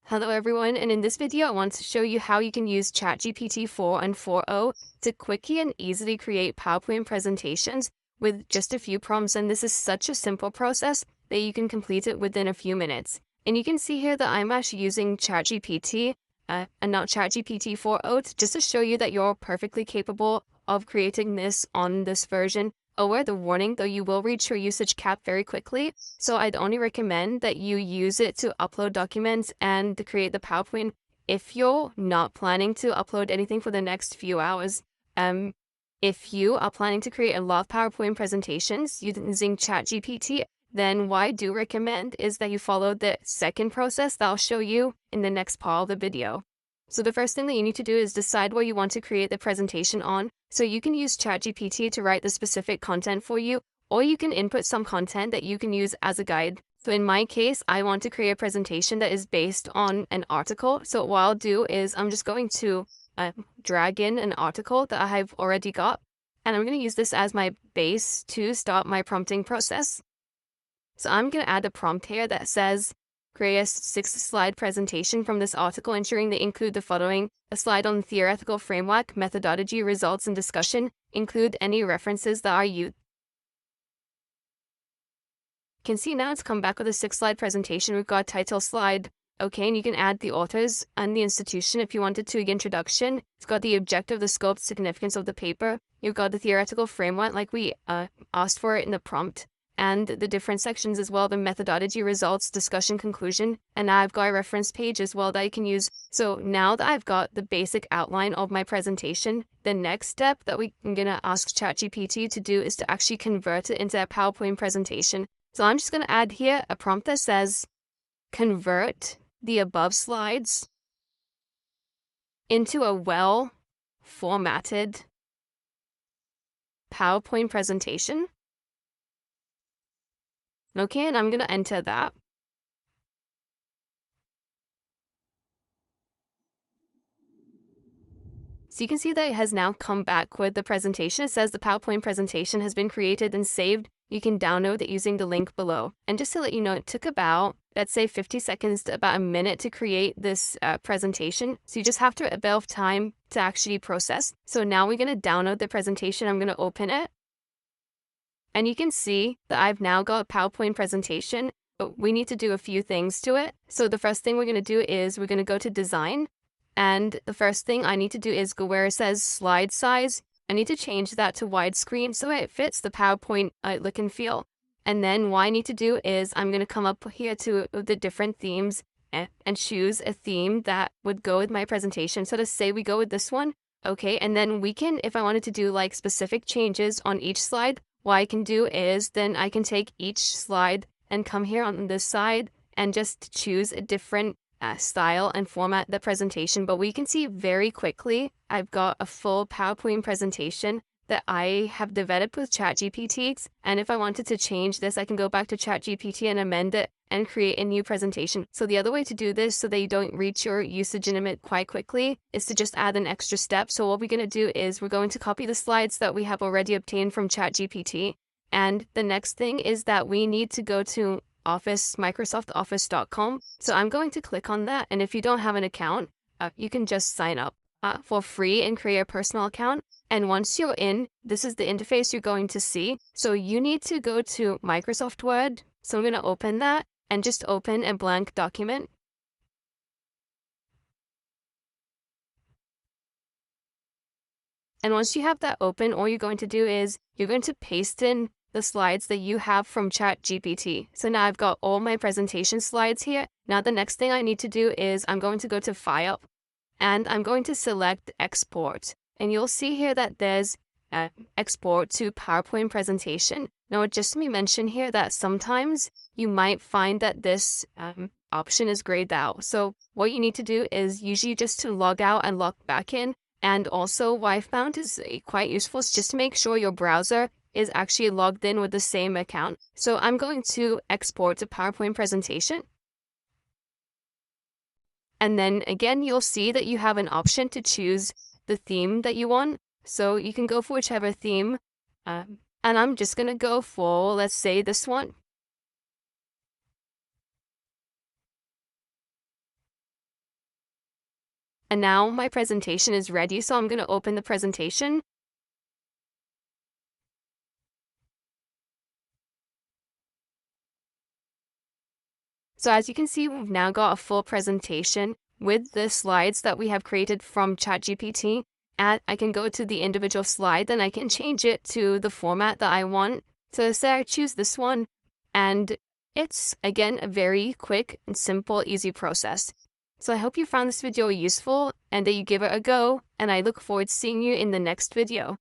Hello everyone, and in this video I want to show you how you can use ChatGPT 4 and 4.0 to quickly and easily create PowerPoint presentations with just a few prompts, and this is such a simple process that you can complete it within a few minutes. And you can see here that I'm actually using ChatGPT and not ChatGPT 4.0 just to show you that you're perfectly capable of creating this on this version. Aware the warning, though you will reach your usage cap very quickly, so I'd only recommend that you use it to upload documents and to create the PowerPoint if you're not planning to upload anything for the next few hours. If you are planning to create a lot of PowerPoint presentations using ChatGPT, then what I do recommend is that you follow the second process that I'll show you in the next part of the video. So the first thing that you need to do is decide what you want to create the presentation on. So you can use ChatGPT to write the specific content for you, or you can input some content that you can use as a guide. So in my case, I want to create a presentation that is based on an article. So what I'll do is I'm just going to drag in an article that I have already got, and I'm going to use this as my base to start my prompting process. So I'm going to add a prompt here that says, create a 6-slide presentation from this article, ensuring they include the following: a slide on theoretical framework, methodology, results, and discussion. Include any references that are used. You can see now it's come back with a 6-slide presentation. We've got a title slide. Okay, and you can add the authors and the institution if you wanted to. Introduction. It's got the objective, the scope, significance of the paper. You've got the theoretical framework like we asked for it in the prompt, and the different sections as well, the methodology, results, discussion, conclusion. And now I've got a reference page as well that I can use. So now that I've got the basic outline of my presentation, the next step that I'm gonna ask ChatGPT to do is to actually convert it into a PowerPoint presentation. So I'm just gonna add here a prompt that says, convert the above slides into a well-formatted PowerPoint presentation. Okay, and I'm going to enter that. So you can see that it has now come back with the presentation. It says the PowerPoint presentation has been created and saved. You can download it using the link below. And just to let you know, it took about, let's say 50 seconds to about a minute to create this presentation. So you just have to a bit of time to actually process. So now we're going to download the presentation. I'm going to open it. And you can see that I've now got a PowerPoint presentation, but we need to do a few things to it. So the first thing we're going to do is we're going to go to design. And the first thing I need to do is go where it says slide size. I need to change that to widescreen so it fits the PowerPoint look and feel. And then what I need to do is I'm going to come up here to the different themes and choose a theme that would go with my presentation. So to say we go with this one. Okay, and then we can, if I wanted to do like specific changes on each slide, what I can do is then I can take each slide and come here on this side and just choose a different style and format the presentation. But we can see very quickly I've got a full PowerPoint presentation that I have developed with ChatGPT. And if I wanted to change this, I can go back to ChatGPT and amend it and create a new presentation. So the other way to do this so that you don't reach your usage limit quite quickly is to just add an extra step. So what we're going to do is we're going to copy the slides that we have already obtained from ChatGPT. And the next thing is that we need to go to microsoftoffice.com. So I'm going to click on that. And if you don't have an account, you can just sign up for free and create a personal account. And once you're in, this is the interface you're going to see. So you need to go to Microsoft Word. So I'm going to open that and just open a blank document. And once you have that open, all you're going to do is you're going to paste in the slides that you have from ChatGPT. So now I've got all my presentation slides here. Now the next thing I need to do is I'm going to go to File and I'm going to select Export. And you'll see here that there's Export to PowerPoint presentation. Now just let me mention here that sometimes you might find that this option is grayed out. So what you need to do is usually just to log out and log back in. And also what I found is quite useful is just to make sure your browser is actually logged in with the same account. So I'm going to export to PowerPoint presentation. And then again, you'll see that you have an option to choose the theme that you want. So you can go for whichever theme. And I'm just going to go for, let's say, this one. And now my presentation is ready, so I'm going to open the presentation. So as you can see, we've now got a full presentation with the slides that we have created from ChatGPT. And I can go to the individual slide, then I can change it to the format that I want. So say I choose this one, and it's, again, a very quick and simple, easy process. So I hope you found this video useful and that you give it a go, and I look forward to seeing you in the next video.